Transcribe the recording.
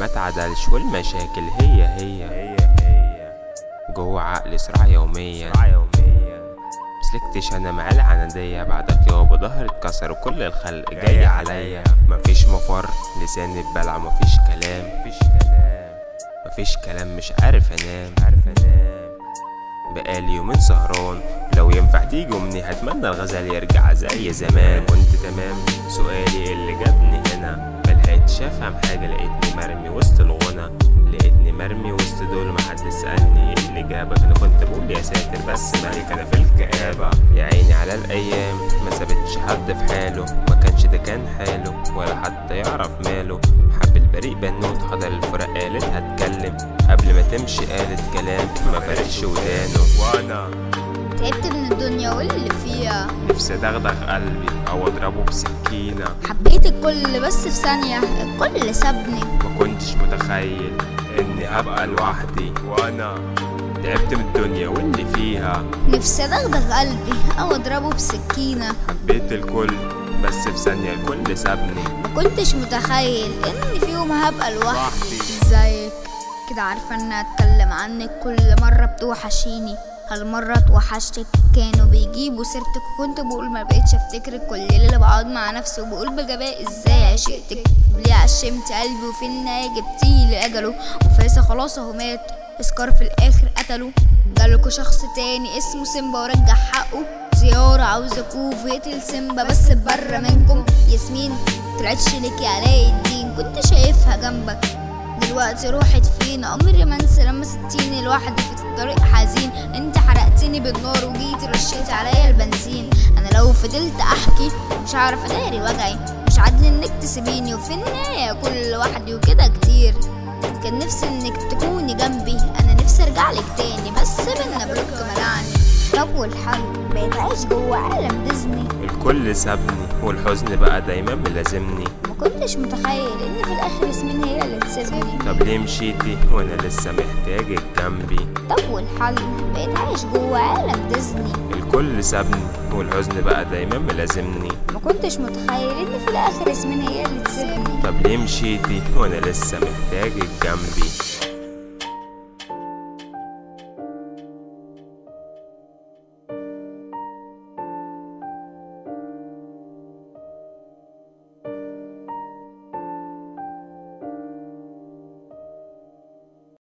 ما تعدلش والمشاكل هي جوه عقلي صراع يوميا. مسلكتش انا مع العنادية بعدك يابا ظهري اتكسر وكل الخلق جاي عليا. مفيش مفر لساني اتبلع مفيش كلام مش عارف انام. بقالي يومين سهران لو ينفع تيجي مني هتمنى الغزال يرجع زي زمان. كنت تمام سؤالي اللي جابني هنا ملحقتش افهم حاجة لقيتني مرمي وسط الغنى. دول محدش سألني ايه اللي جابك. انا كنت بقول يا ساتر بس مالك انا في الكآبة. يا عيني على الايام ما سابتش حد في حاله. ما كانش ده كان حاله ولا حتى يعرف ماله. حب البريء بنوت حضر الفراق قالت هتكلم قبل ما تمشي قالت كلام ما فارقش ودانه. وانا تعبت من الدنيا واللي فيها نفسي ادغدغ قلبي او اضربه بسكينة. حبيت الكل بس في ثانية الكل سابني. ما كنتش متخيل اني هبقى لوحدي. وانا تعبت من الدنيا واللي فيها نفسي ادغدغ قلبي او اضربه بسكينة. حبيت الكل بس في ثانية الكل سابني. ما كنتش متخيل ان في يوم هبقى لوحدي. ازيك كده عارفة ان اتكلم عنك كل مرة بتوحشيني. هالمرة اتوحشتك كانوا بيجيبوا سيرتك وكنت بقول ما بقتش افتكرك. كل ليلة بقعد مع نفسي وبقول بجباء ازاي عشقتك. ليه عشمت قلبي وفي النهاية جبتيه لأجله. وفارسة خلاص اهو مات اسكار في الاخر قتله. جالكوا شخص تاني اسمه سيمبا ورجع حقه. زيارة عاوزة كوف ويقتل سيمبا بس بره منكم. ياسمين طلعتش ليكي علاء الدين كنت شايفها جنبك. دلوقتي روحت فين عمري ما انسى لما سبتيني لوحدي في الطريق حزين. انت حرقتني بالنار وجيتي رشيتي عليا البنزين. انا لو فضلت احكي مش هعرف اداري وجعي. مش عادل انك تسيبيني وفي النهايه كل لوحدي وكده كتير. كان نفسي انك تكوني جنبي. انا نفسي ارجعلك تاني بس بينا بلوك منعني. طب والحل بقيت عايش جوه عالم ديزني. الكل سابني والحزن بقى دايما ملازمني. ما كنتش متخيل ان في الاخر ياسمين هي اللي تسيبني. طب ليه مشيتي وانا لسه محتاجك جنبي. طب والحل بقيت عايش جوه عالم ديزني. الكل سابني والحزن بقى دايما ملازمني. ما كنتش متخيل ان في الاخر ياسمين هي اللي تسيبني. طب ليه مشيتي وانا لسه محتاجك جنبي.